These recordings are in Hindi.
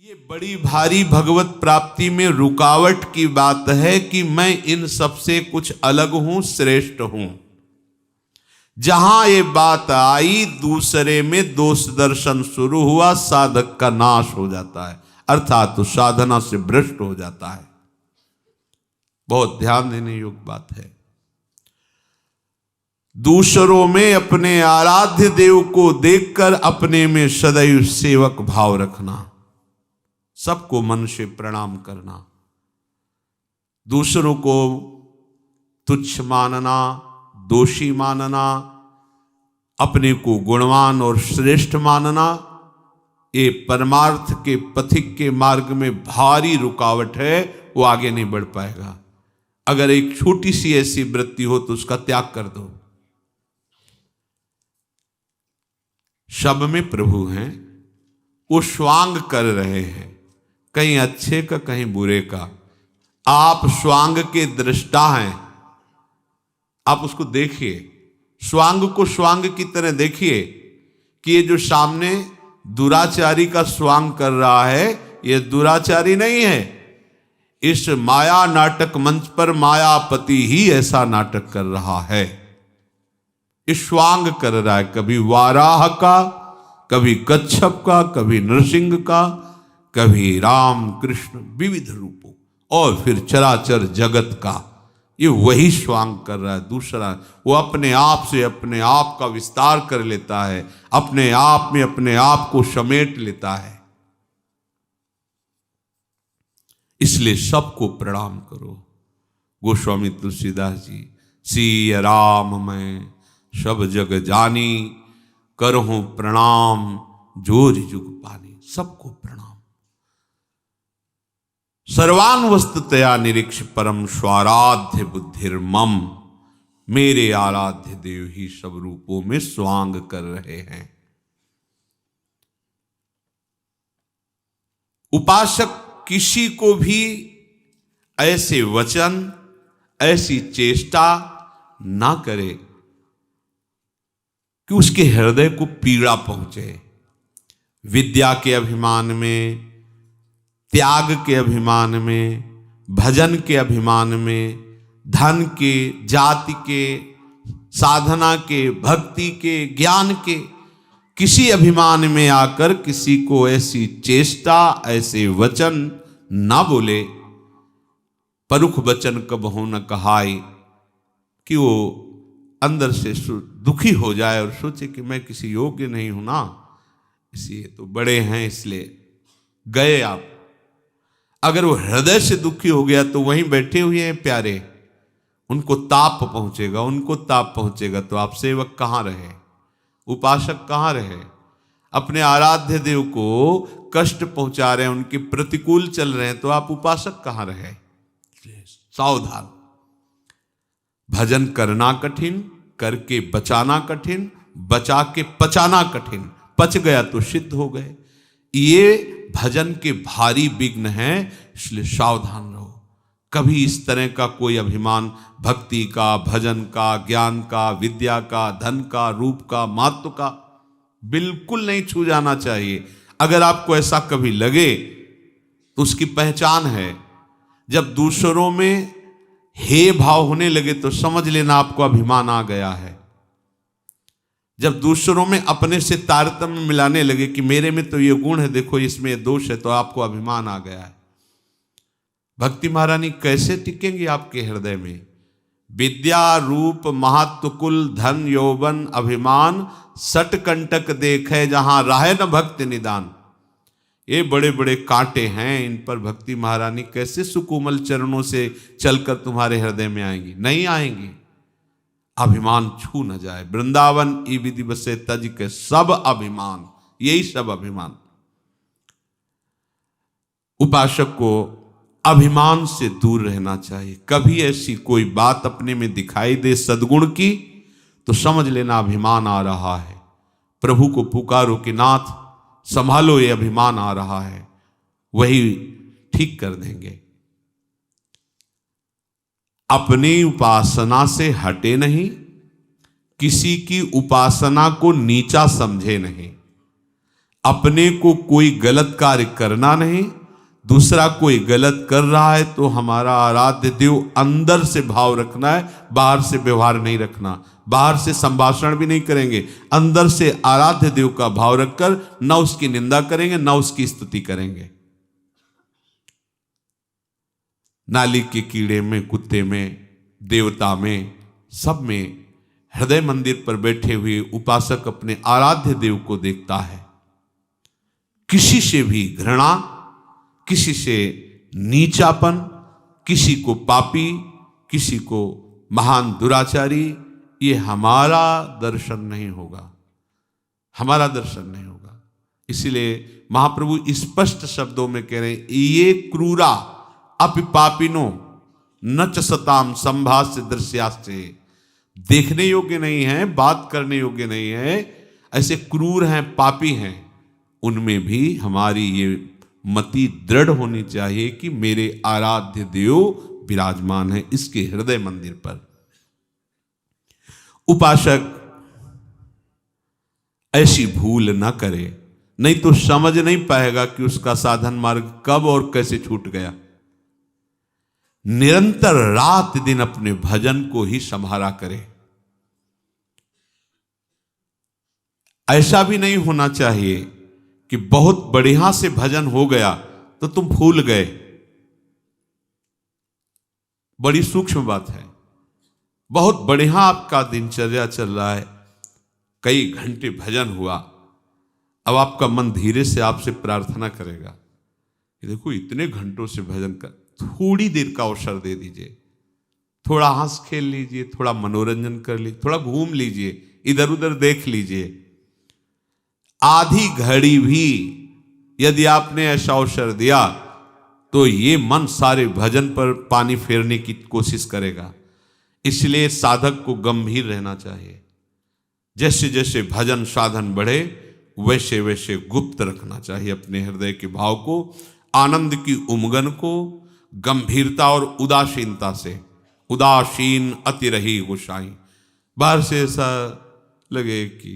ये बड़ी भारी भगवत प्राप्ति में रुकावट की बात है कि मैं इन सबसे कुछ अलग हूं, श्रेष्ठ हूं। जहां ये बात आई, दूसरे में दोष दर्शन शुरू हुआ, साधक का नाश हो जाता है, अर्थात तो साधना से भ्रष्ट हो जाता है। बहुत ध्यान देने योग्य बात है। दूसरों में अपने आराध्य देव को देखकर अपने में सदैव सेवक भाव रखना, सबको मन से प्रणाम करना, दूसरों को तुच्छ मानना, दोषी मानना, अपने को गुणवान और श्रेष्ठ मानना, ये परमार्थ के पथिक के मार्ग में भारी रुकावट है, वो आगे नहीं बढ़ पाएगा। अगर एक छोटी सी ऐसी वृत्ति हो तो उसका त्याग कर दो। सब में प्रभु हैं, वो स्वांग कर रहे हैं, कहीं अच्छे का कहीं बुरे का। आप स्वांग के दृष्टा हैं, आप उसको देखिए, स्वांग को स्वांग की तरह देखिए कि ये जो सामने दुराचारी का स्वांग कर रहा है, ये दुराचारी नहीं है। इस माया नाटक मंच पर मायापति ही ऐसा नाटक कर रहा है, इस स्वांग कर रहा है, कभी वाराह का, कभी कच्छप का, कभी नरसिंह का, कभी राम कृष्ण विविध रूपों, और फिर चराचर जगत का। ये वही स्वांग कर रहा है। दूसरा, वो अपने आप से अपने आप का विस्तार कर लेता है, अपने आप में अपने आप को समेट लेता है। इसलिए सबको प्रणाम करो। गोस्वामी तुलसीदास जी, सिय राम मैं सब जग जानी, करहूं प्रणाम जोर जुग पानी। सबको प्रणाम। सर्वान वस्तुतया निरीक्ष परम स्वाराध्य बुद्धिर्मम। मेरे आराध्य देव ही सब रूपों में स्वांग कर रहे हैं। उपासक किसी को भी ऐसे वचन, ऐसी चेष्टा ना करे कि उसके हृदय को पीड़ा पहुंचे। विद्या के अभिमान में, त्याग के अभिमान में, भजन के अभिमान में, धन के, जाति के, साधना के, भक्ति के, ज्ञान के किसी अभिमान में आकर किसी को ऐसी चेष्टा, ऐसे वचन ना बोले। परुख वचन कबहु न कहाय, कि वो अंदर से दुखी हो जाए और सोचे कि मैं किसी योग्य नहीं हूं ना, इसलिए तो बड़े हैं इसलिए गए आप। अगर वो हृदय से दुखी हो गया तो वहीं बैठे हुए हैं प्यारे, उनको ताप पहुंचेगा, उनको ताप पहुंचेगा तो आप सेवक कहां रहे, उपासक कहां रहे। अपने आराध्य देव को कष्ट पहुंचा रहे हैं, उनके प्रतिकूल चल रहे हैं, तो आप उपासक कहां रहे। सावधान। भजन करना कठिन, करके बचाना कठिन, बचा के पचाना कठिन। पच गया तो सिद्ध हो गए। ये भजन के भारी विघ्न हैं, इसलिए सावधान रहो। कभी इस तरह का कोई अभिमान भक्ति का, भजन का, ज्ञान का, विद्या का, धन का, रूप का, महत्व का बिल्कुल नहीं छू जाना चाहिए। अगर आपको ऐसा कभी लगे तो उसकी पहचान है, जब दूसरों में हे भाव होने लगे तो समझ लेना आपको अभिमान आ गया है। जब दूसरों में अपने से तारतम्य मिलाने लगे कि मेरे में तो ये गुण है, देखो इसमें ये दोष है, तो आपको अभिमान आ गया है। भक्ति महारानी कैसे टिकेंगी आपके हृदय में। विद्या रूप महत्व कुल धन यौवन अभिमान सट कंटक देखे, जहां राहे न भक्ति निदान। ये बड़े बड़े कांटे हैं, इन पर भक्ति महारानी कैसे सुकोमल चरणों से चलकर तुम्हारे हृदय में आएंगी। नहीं आएंगी। अभिमान छू न जाए। वृंदावन ई विधि बसे तज के सब अभिमान, यही सब अभिमान। उपासक को अभिमान से दूर रहना चाहिए। कभी ऐसी कोई बात अपने में दिखाई दे सद्गुण की तो समझ लेना अभिमान आ रहा है। प्रभु को पुकारो कि नाथ संभालो, ये अभिमान आ रहा है, वही ठीक कर देंगे। अपनी उपासना से हटे नहीं, किसी की उपासना को नीचा समझे नहीं। अपने को कोई गलत कार्य करना नहीं, दूसरा कोई गलत कर रहा है तो हमारा आराध्य देव अंदर से भाव रखना है, बाहर से व्यवहार नहीं रखना, बाहर से संभाषण भी नहीं करेंगे, अंदर से आराध्य देव का भाव रखकर न उसकी निंदा करेंगे न उसकी स्तुति करेंगे। नाली के कीड़े में, कुत्ते में, देवता में, सब में हृदय मंदिर पर बैठे हुए उपासक अपने आराध्य देव को देखता है। किसी से भी घृणा, किसी से नीचापन, किसी को पापी, किसी को महान दुराचारी, ये हमारा दर्शन नहीं होगा, हमारा दर्शन नहीं होगा। इसीलिए महाप्रभु स्पष्ट शब्दों में कह रहे हैं, ये क्रूरा अपि पापिनो न च सताम संभाष्य दृश्यास्ते, देखने योग्य नहीं है, बात करने योग्य नहीं है, ऐसे क्रूर हैं, पापी हैं, उनमें भी हमारी ये मति दृढ़ होनी चाहिए कि मेरे आराध्य देव विराजमान है इसके हृदय मंदिर पर। उपासक ऐसी भूल न करे, नहीं तो समझ नहीं पाएगा कि उसका साधन मार्ग कब और कैसे छूट गया। निरंतर रात दिन अपने भजन को ही संभाला करे। ऐसा भी नहीं होना चाहिए कि बहुत बढ़िया से भजन हो गया तो तुम भूल गए। बड़ी सूक्ष्म बात है। बहुत बढ़िया आपका दिनचर्या चल रहा है, कई घंटे भजन हुआ, अब आपका मन धीरे से आपसे प्रार्थना करेगा कि देखो इतने घंटों से भजन कर, थोड़ी देर का अवसर दे दीजिए, थोड़ा हंस खेल लीजिए, थोड़ा मनोरंजन कर लीजिए, थोड़ा घूम लीजिए, इधर उधर देख लीजिए। आधी घड़ी भी यदि आपने ऐसा अवसर दिया तो ये मन सारे भजन पर पानी फेरने की कोशिश करेगा। इसलिए साधक को गंभीर रहना चाहिए। जैसे जैसे भजन साधन बढ़े वैसे वैसे गुप्त रखना चाहिए अपने हृदय के भाव को, आनंद की उमगन को गंभीरता और उदासीनता से। उदासीन अति रही गोसाई, बाहर से ऐसा लगे कि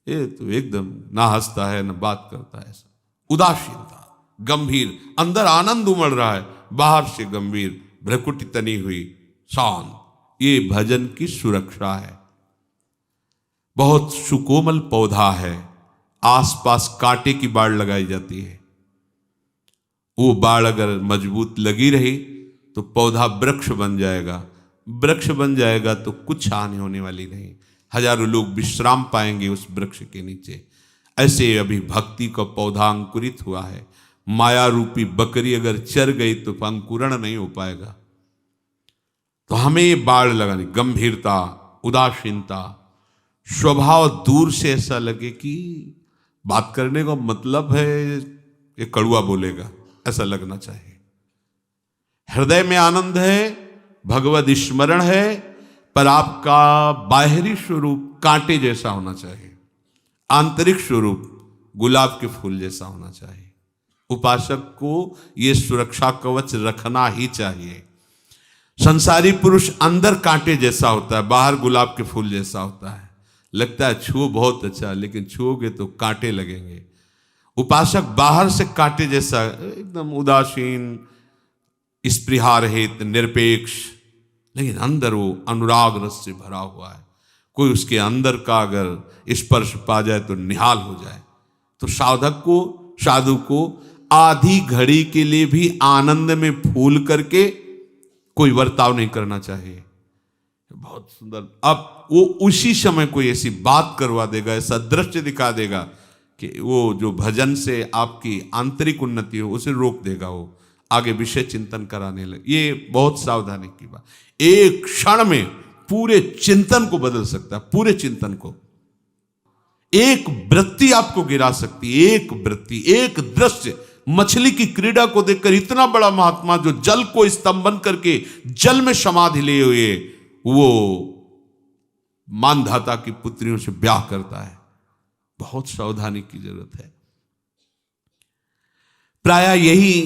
ये तो एकदम ना हंसता है ना बात करता है, ऐसा उदासीनता, गंभीर, अंदर आनंद उमड़ रहा है, बाहर से गंभीर, भ्रकुटी तनी हुई, शांत। ये भजन की सुरक्षा है। बहुत सुकोमल पौधा है, आसपास कांटे की बाड़ लगाई जाती है, वो बाड़ अगर मजबूत लगी रही तो पौधा वृक्ष बन जाएगा। वृक्ष बन जाएगा तो कुछ हानि होने वाली नहीं, हजारों लोग विश्राम पाएंगे उस वृक्ष के नीचे। ऐसे अभी भक्ति का पौधा अंकुरित हुआ है। माया रूपी बकरी अगर चर गई तो अंकुरण नहीं हो पाएगा। तो हमें ये बाड़ लगानी, गंभीरता, उदासीनता, स्वभाव दूर से ऐसा लगे कि बात करने का मतलब है ये कड़ुआ बोलेगा, ऐसा लगना चाहिए। हृदय में आनंद है, भगवद स्मरण है, पर आपका बाहरी स्वरूप कांटे जैसा होना चाहिए, आंतरिक स्वरूप गुलाब के फूल जैसा होना चाहिए। उपासक को यह सुरक्षा कवच रखना ही चाहिए। संसारी पुरुष अंदर कांटे जैसा होता है, बाहर गुलाब के फूल जैसा होता है। लगता है छुओ बहुत अच्छा, लेकिन छुओगे तो कांटे लगेंगे। उपासक बाहर से कांटे जैसा, एकदम उदासीन, स्पृहारहित, निरपेक्ष, लेकिन अंदर वो अनुराग रस से भरा हुआ है। कोई उसके अंदर का अगर स्पर्श पा जाए तो निहाल हो जाए। तो साधक को, साधु को आधी घड़ी के लिए भी आनंद में फूल करके कोई बर्ताव नहीं करना चाहिए। बहुत सुंदर। अब वो उसी समय कोई ऐसी बात करवा देगा, ऐसा दृश्य दिखा देगा कि वो जो भजन से आपकी आंतरिक उन्नति हो उसे रोक देगा, वो आगे विषय चिंतन कराने लगे। ये बहुत सावधानी की बात। एक क्षण में पूरे चिंतन को बदल सकता है, पूरे चिंतन को। एक वृत्ति आपको गिरा सकती है, एक वृत्ति, एक दृश्य। मछली की क्रीड़ा को देखकर इतना बड़ा महात्मा जो जल को स्तंभन करके जल में समाधि लिए हुए वो मानधाता की पुत्रियों से ब्याह करता है। बहुत सावधानी की जरूरत है। प्रायः यही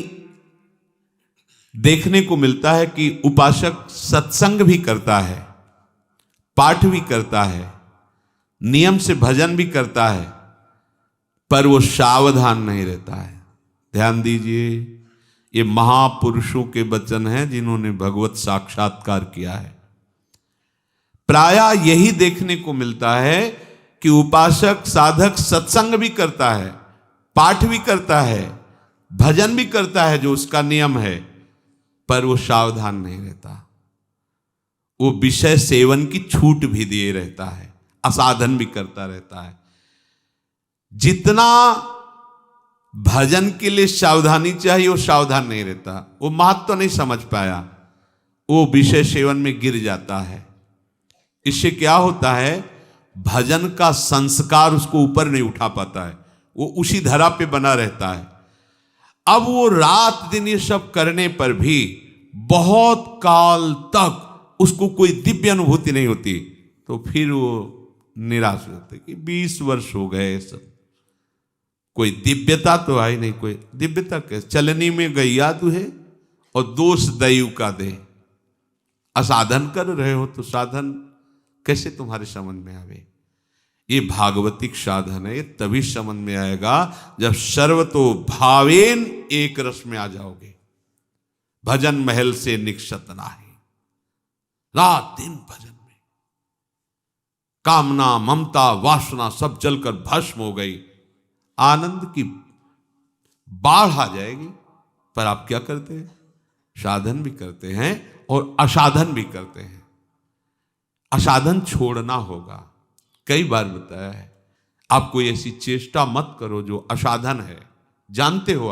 देखने को मिलता है कि उपासक सत्संग भी करता है, पाठ भी करता है, नियम से भजन भी करता है, पर वो सावधान नहीं रहता है। ध्यान दीजिए, ये महापुरुषों के वचन हैं जिन्होंने भगवत साक्षात्कार किया है। प्रायः यही देखने को मिलता है कि उपासक साधक सत्संग भी करता है, पाठ भी करता है, भजन भी करता है जो उसका नियम है, पर वो सावधान नहीं रहता। वो विषय सेवन की छूट भी दिए रहता है, असाधन भी करता रहता है। जितना भजन के लिए सावधानी चाहिए वो सावधान नहीं रहता, वो महत्व तो नहीं समझ पाया, वो विषय सेवन में गिर जाता है। इससे क्या होता है, भजन का संस्कार उसको ऊपर नहीं उठा पाता है, वो उसी धरा पे बना रहता है। अब वो रात दिन ये सब करने पर भी बहुत काल तक उसको कोई दिव्य अनुभूति नहीं होती, तो फिर वो निराश हो जाता है कि 20 वर्ष हो गए, सब कोई दिव्यता तो आई नहीं। कोई दिव्यता कैसे, चलनी में गैया तू है और दोष दैव का दे। असाधन कर रहे हो तो साधन कैसे तुम्हारे समझ में आवे। ये भागवतिक साधन है, ये तभी समझ में आएगा जब सर्वतो भावेन एक रस में आ जाओगे। भजन महल से निक्षत नाही, रात दिन भजन में कामना ममता वासना सब जलकर भस्म हो गई, आनंद की बाढ़ आ जाएगी। पर आप क्या करते हैं, साधन भी करते हैं और असाधन भी करते हैं। असाधन छोड़ना होगा, कई बार बताया है। आप कोई ऐसी चेष्टा मत करो जो असाधन है, जानते हो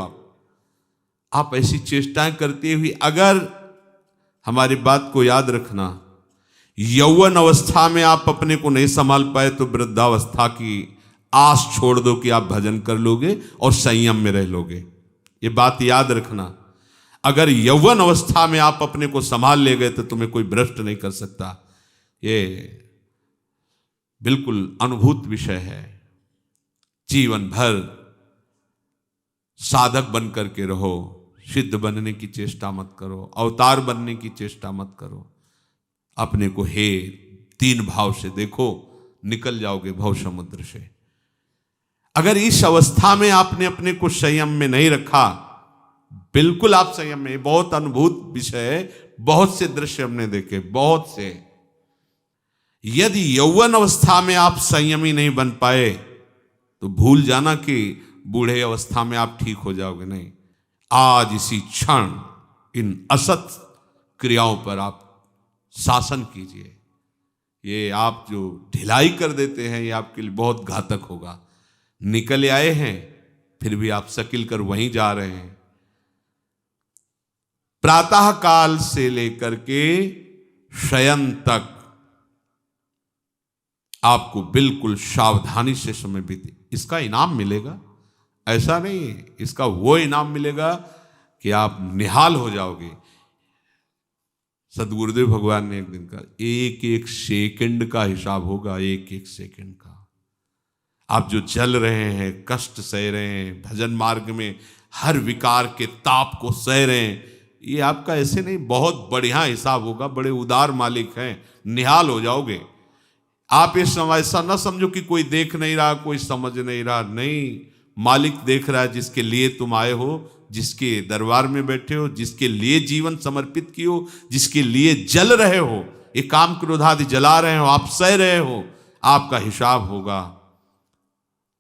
आप ऐसी चेष्टाएं करते हुए, अगर हमारी बात को याद रखना, यौवन अवस्था में आप अपने को नहीं संभाल पाए तो वृद्धावस्था की आस छोड़ दो कि आप भजन कर लोगे और संयम में रह लोगे। ये बात याद रखना, अगर यौवन अवस्था में आप अपने को संभाल ले गए तो तुम्हें कोई भ्रष्ट नहीं कर सकता। ये बिल्कुल अनुभूत विषय है। जीवन भर साधक बन करके रहो, सिद्ध बनने की चेष्टा मत करो, अवतार बनने की चेष्टा मत करो। अपने को हे तीन भाव से देखो, निकल जाओगे भव समुद्र से। अगर इस अवस्था में आपने अपने को संयम में नहीं रखा, बिल्कुल आप संयम में, बहुत अनुभूत विषय है, बहुत से दृश्य हमने देखे, बहुत से। यदि यौवन अवस्था में आप संयमी नहीं बन पाए तो भूल जाना कि बूढ़े अवस्था में आप ठीक हो जाओगे, नहीं। आज इसी क्षण इन असत क्रियाओं पर आप शासन कीजिए। ये आप जो ढिलाई कर देते हैं ये आपके लिए बहुत घातक होगा। निकल आए हैं फिर भी आप सकिल कर वहीं जा रहे हैं। प्रातः काल से लेकर के शयन तक आपको बिल्कुल सावधानी से समय बीते, इसका इनाम मिलेगा। ऐसा नहीं है, इसका वो इनाम मिलेगा कि आप निहाल हो जाओगे। सदगुरुदेव भगवान ने एक दिन कहा, एक एक सेकंड का हिसाब होगा, एक एक सेकंड का। आप जो चल रहे हैं, कष्ट सह रहे हैं, भजन मार्ग में हर विकार के ताप को सह रहे हैं, ये आपका ऐसे नहीं, बहुत बढ़िया हिसाब होगा। बड़े उदार मालिक हैं, निहाल हो जाओगे। आप ये समय ऐसा ना समझो कि कोई देख नहीं रहा, कोई समझ नहीं रहा, नहीं, मालिक देख रहा है। जिसके लिए तुम आए हो, जिसके दरबार में बैठे हो, जिसके लिए जीवन समर्पित किए हो, जिसके लिए जल रहे हो, ये काम क्रोध आदि जला रहे हो, आप सह रहे हो, आपका हिसाब होगा।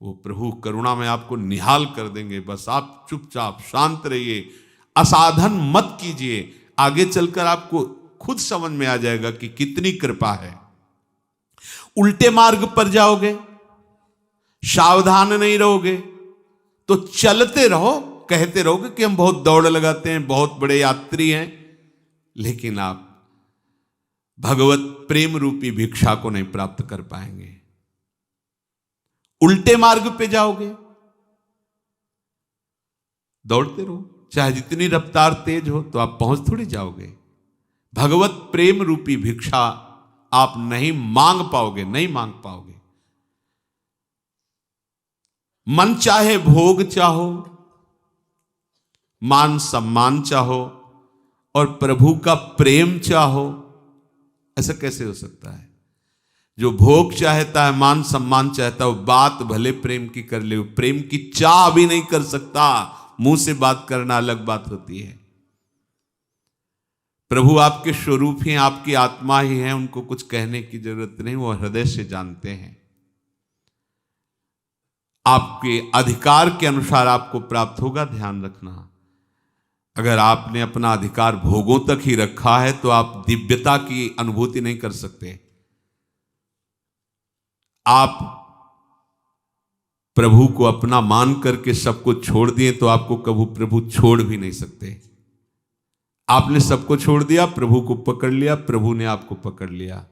वो प्रभु करुणा में आपको निहाल कर देंगे। बस आप चुपचाप शांत रहिए, असाधन मत कीजिए। आगे चलकर आपको खुद समझ में आ जाएगा कि कितनी कृपा है। उल्टे मार्ग पर जाओगे, सावधान नहीं रहोगे तो चलते रहो, कहते रहोगे कि हम बहुत दौड़ लगाते हैं, बहुत बड़े यात्री हैं, लेकिन आप भगवत प्रेम रूपी भिक्षा को नहीं प्राप्त कर पाएंगे। उल्टे मार्ग पे जाओगे, दौड़ते रहो, चाहे जितनी रफ्तार तेज हो, तो आप पहुंच थोड़ी जाओगे। भगवत प्रेम रूपी भिक्षा आप नहीं मांग पाओगे, नहीं मांग पाओगे। मन चाहे भोग चाहो, मान सम्मान चाहो और प्रभु का प्रेम चाहो, ऐसा कैसे हो सकता है? जो भोग चाहता है, मान सम्मान चाहता है, वो बात भले प्रेम की कर ले, प्रेम की चाह भी नहीं कर सकता। मुंह से बात करना अलग बात होती है। प्रभु आपके स्वरूप ही, आपकी आत्मा ही है, उनको कुछ कहने की जरूरत नहीं, वो हृदय से जानते हैं। आपके अधिकार के अनुसार आपको प्राप्त होगा। ध्यान रखना, अगर आपने अपना अधिकार भोगों तक ही रखा है तो आप दिव्यता की अनुभूति नहीं कर सकते। आप प्रभु को अपना मान करके सब कुछ छोड़ दिए तो आपको कभी प्रभु छोड़ भी नहीं सकते। आपने सबको छोड़ दिया, प्रभु को पकड़ लिया, प्रभु ने आपको पकड़ लिया।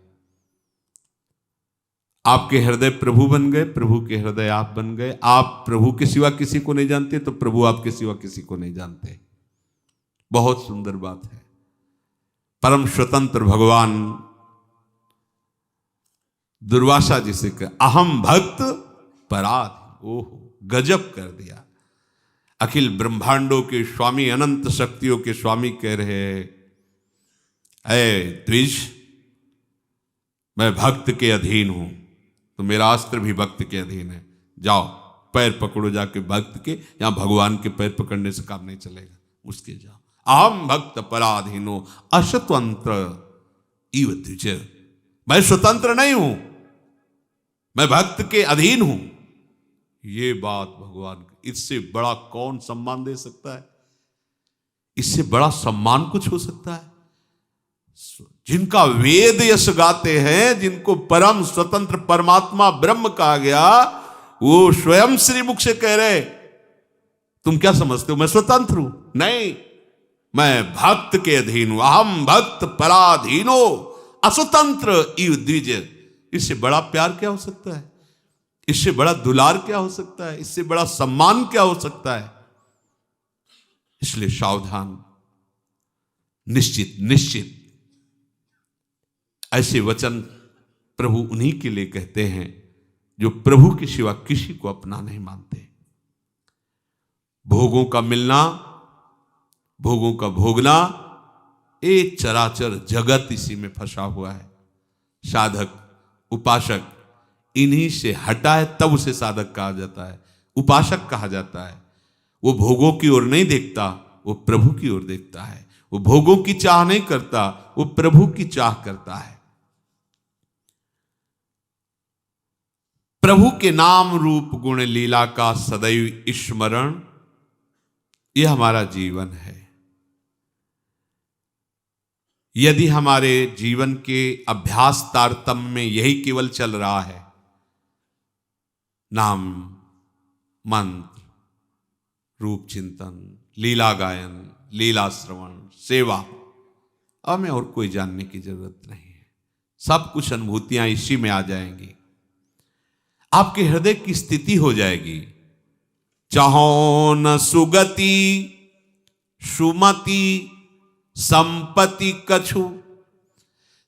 आपके हृदय प्रभु बन गए, प्रभु के हृदय आप बन गए। आप प्रभु के सिवा किसी को नहीं जानते तो प्रभु आपके सिवा किसी को नहीं जानते। बहुत सुंदर बात है। परम स्वतंत्र भगवान दुर्वासा जी से कह, अहम भक्त पराध। ओहो, गजब कर दिया। अखिल ब्रह्मांडों के स्वामी, अनंत शक्तियों के स्वामी कह रहे हैं, ऐ द्विज, मैं भक्त के अधीन हूं, तो मेरा अस्त्र भी भक्त के अधीन है। जाओ पैर पकड़ो जाके भक्त के, यहां भगवान के पैर पकड़ने से काम नहीं चलेगा, उसके जाओ। अहम भक्त पराधीनो अस्वतंत्र इव द्विज। मैं स्वतंत्र नहीं हूं, मैं भक्त के अधीन हूं। ये बात भगवान, इससे बड़ा कौन सम्मान दे सकता है? इससे बड़ा सम्मान कुछ हो सकता है? जिनका वेद यश गाते हैं, जिनको परम स्वतंत्र परमात्मा ब्रह्म कहा गया, वो स्वयं श्रीमुख से कह रहे, तुम क्या समझते हो मैं स्वतंत्र हूं? नहीं, मैं भक्त के अधीन हूं। अहम भक्त पराधीनो अस्वतंत्र इव द्विज। इससे बड़ा प्यार क्या हो सकता है? इससे बड़ा दुलार क्या हो सकता है? इससे बड़ा सम्मान क्या हो सकता है? इसलिए सावधान, निश्चित निश्चित ऐसे वचन प्रभु उन्हीं के लिए कहते हैं जो प्रभु के सिवा किसी को अपना नहीं मानते। भोगों का मिलना, भोगों का भोगना, एक चराचर जगत इसी में फंसा हुआ है। साधक उपासक इन्हीं से हटा है, तब उसे साधक कहा जाता है, उपासक कहा जाता है। वो भोगों की ओर नहीं देखता, वो प्रभु की ओर देखता है। वो भोगों की चाह नहीं करता, वो प्रभु की चाह करता है। प्रभु के नाम रूप गुण लीला का सदैव स्मरण, यह हमारा जीवन है। यदि हमारे जीवन के अभ्यास तारतम्य में यही केवल चल रहा है, नाम मंत्र, रूप चिंतन, लीला गायन, लीला श्रवण, सेवा, अब हमें और कोई जानने की जरूरत नहीं है। सब कुछ अनुभूतियां इसी में आ जाएंगी। आपके हृदय की स्थिति हो जाएगी, चाहो न सुगति सुमति संपत्ति कछु,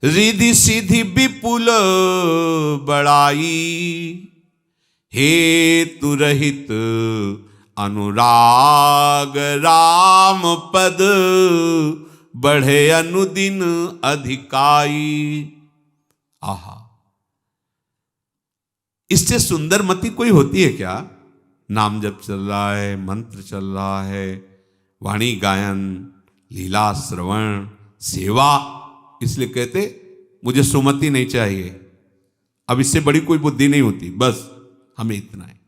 रिधि सिधि विपुल बड़ाई, हेतु रहित अनुराग राम पद, बढ़े अनुदिन अधिकाई। आहा, इससे सुंदर मति कोई होती है क्या? नाम जप चल रहा है, मंत्र चल रहा है, वाणी गायन, लीला श्रवण, सेवा, इसलिए कहते मुझे सुमति नहीं चाहिए। अब इससे बड़ी कोई बुद्धि नहीं होती, बस हमें इतना है।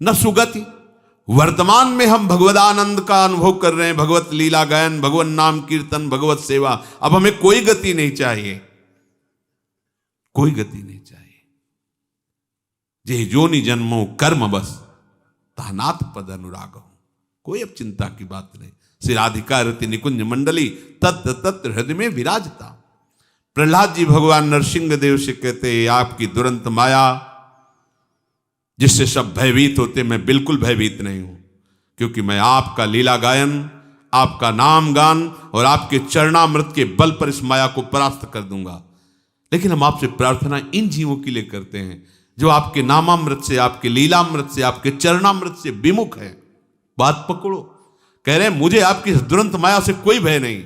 न सुगति, वर्तमान में हम भगवदानंद का अनुभव कर रहे हैं, भगवत लीला गायन, भगवत नाम कीर्तन, भगवत सेवा। अब हमें कोई गति नहीं चाहिए, कोई गति नहीं चाहिए। जे जोनि जन्मो कर्म बस, तानाथ पद अनुराग हूं। कोई अब चिंता की बात नहीं। श्री राधिका रति निकुंज मंडली तत्र तत्र हृदय में विराजता। प्रहलाद जी भगवान नरसिंह देव से कहते, आपकी दुरंत माया जिससे सब भयभीत होते, मैं बिल्कुल भयभीत नहीं हूं, क्योंकि मैं आपका लीला गायन, आपका नाम गान और आपके चरणामृत के बल पर इस माया को परास्त कर दूंगा। लेकिन हम आपसे प्रार्थना इन जीवों के लिए करते हैं जो आपके नामामृत से, आपके लीलामृत से, आपके चरणामृत से विमुख है। बात पकड़ो। कह रहे हैं मुझे आपकी दुरंत माया से कोई भय नहीं,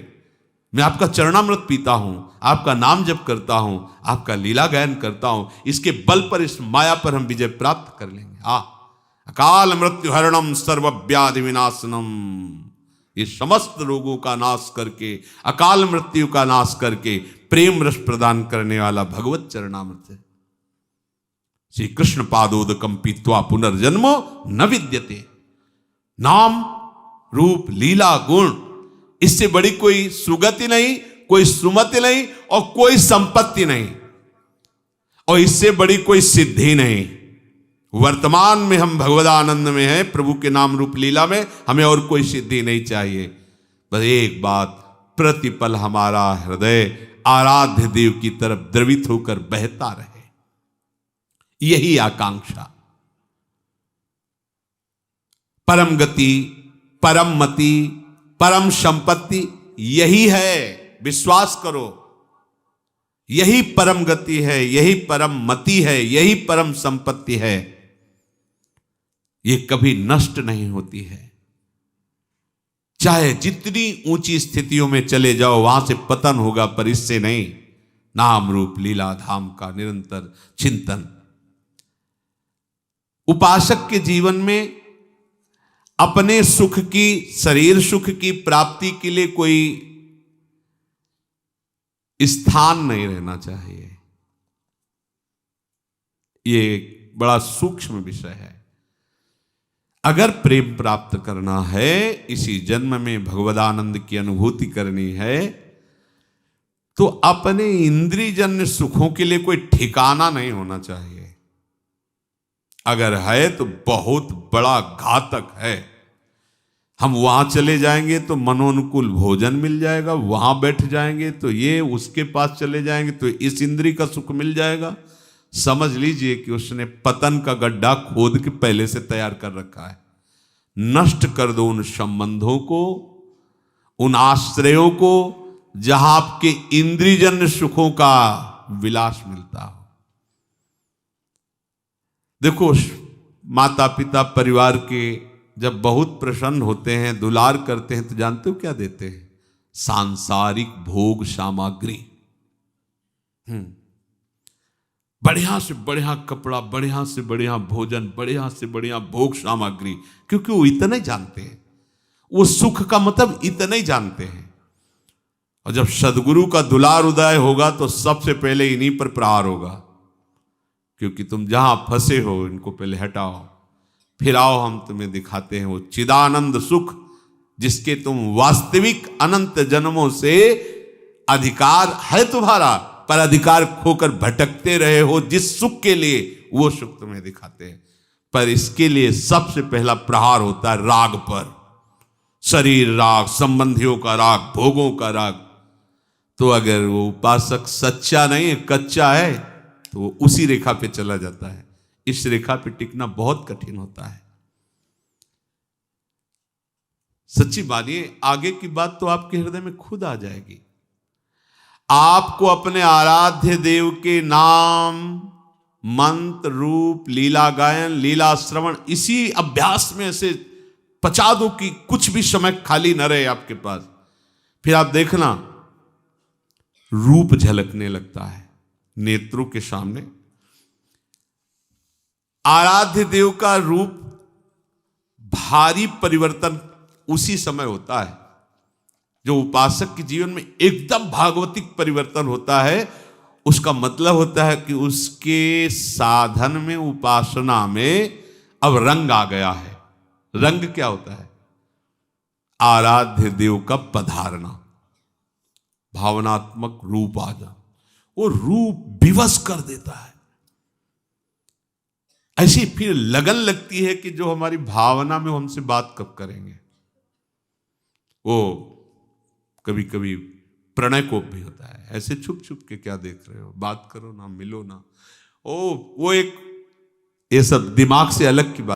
मैं आपका चरणामृत पीता हूं, आपका नाम जप करता हूं, आपका लीला गायन करता हूं, इसके बल पर, इस माया पर हम विजय प्राप्त कर लेंगे। अकाल मृत्यु हरणम सर्व व्याधि विनाशनम, ये समस्त रोगों का नाश करके, अकाल मृत्यु का नाश करके प्रेम रस प्रदान करने वाला भगवत चरणामृत है। श्री कृष्ण पादोदकम पीत्वा पुनर्जन्मो न विद्यते। नाम रूप लीला गुण, इससे बड़ी कोई सुगति नहीं, कोई सुमति नहीं और कोई संपत्ति नहीं, और इससे बड़ी कोई सिद्धि नहीं। वर्तमान में हम भगवदानंद में हैं, प्रभु के नाम रूप लीला में, हमें और कोई सिद्धि नहीं चाहिए। बस एक बात, प्रतिपल हमारा हृदय आराध्य देव की तरफ द्रवित होकर बहता रहे, यही आकांक्षा। परम गति, परम मति, परम संपत्ति यही है, विश्वास करो। यही परम गति है, यही परम मति है, यही परम संपत्ति है। ये कभी नष्ट नहीं होती है। चाहे जितनी ऊंची स्थितियों में चले जाओ, वहां से पतन होगा, पर इससे नहीं। नाम रूप लीला धाम का निरंतर चिंतन। उपासक के जीवन में अपने सुख की, शरीर सुख की प्राप्ति के लिए कोई स्थान नहीं रहना चाहिए। ये बड़ा सूक्ष्म विषय है। अगर प्रेम प्राप्त करना है, इसी जन्म में भगवदानंद की अनुभूति करनी है, तो अपने इंद्रियजन्य सुखों के लिए कोई ठिकाना नहीं होना चाहिए। अगर है तो बहुत बड़ा घातक है। हम वहां चले जाएंगे तो मनोनुकूल भोजन मिल जाएगा, वहां बैठ जाएंगे तो ये, उसके पास चले जाएंगे तो इस इंद्रिय का सुख मिल जाएगा। समझ लीजिए कि उसने पतन का गड्ढा खोद के पहले से तैयार कर रखा है। नष्ट कर दो उन संबंधों को, उन आश्रयों को जहां आपके इंद्रियजन्य सुखों का विलास मिलता हो। देखो, माता पिता परिवार के जब बहुत प्रसन्न होते हैं, दुलार करते हैं, तो जानते हो क्या देते हैं? सांसारिक भोग सामग्री। बढ़िया से बढ़िया कपड़ा, बढ़िया से बढ़िया भोजन, बढ़िया से बढ़िया भोग सामग्री, क्योंकि वो इतने जानते हैं, वो सुख का मतलब इतने ही जानते हैं। और जब सदगुरु का दुलार उदय होगा तो सबसे पहले इन्हीं पर प्रहार होगा, क्योंकि तुम जहां फंसे हो इनको पहले हटाओ, फिर आओ हम तुम्हें दिखाते हैं वो चिदानंद सुख, जिसके तुम वास्तविक अनंत जन्मों से अधिकार है तुम्हारा, पर अधिकार खोकर भटकते रहे हो जिस सुख के लिए, वो सुख तुम्हें दिखाते हैं। पर इसके लिए सबसे पहला प्रहार होता है राग पर। शरीर राग, संबंधियों का राग, भोगों का राग। तो अगर वो उपासक सच्चा नहीं है, कच्चा है, तो वो उसी रेखा पे चला जाता है। इस रेखा पे टिकना बहुत कठिन होता है। सच्ची मानिए, आगे की बात तो आपके हृदय में खुद आ जाएगी। आपको अपने आराध्य देव के नाम, मंत्र, रूप, लीला गायन, लीला श्रवण, इसी अभ्यास में से पचा दो कि कुछ भी समय खाली न रहे आपके पास। फिर आप देखना, रूप झलकने लगता है नेत्रों के सामने। आराध्य देव का रूप भारी परिवर्तन उसी समय होता है। जो उपासक के जीवन में एकदम भागवतिक परिवर्तन होता है, उसका मतलब होता है कि उसके साधन में, उपासना में अब रंग आ गया है। रंग क्या होता है? आराध्य देव का पधारना, भावनात्मक रूप आ जा, वो रूप विवश कर देता है। ऐसी फिर लगन लगती है कि जो हमारी भावना में हमसे बात कब करेंगे। वो कभी कभी प्रणय कोप भी होता है, ऐसे छुप छुप के क्या देख रहे हो, बात करो ना, मिलो ना। वो एक, ये सब दिमाग से अलग की बात।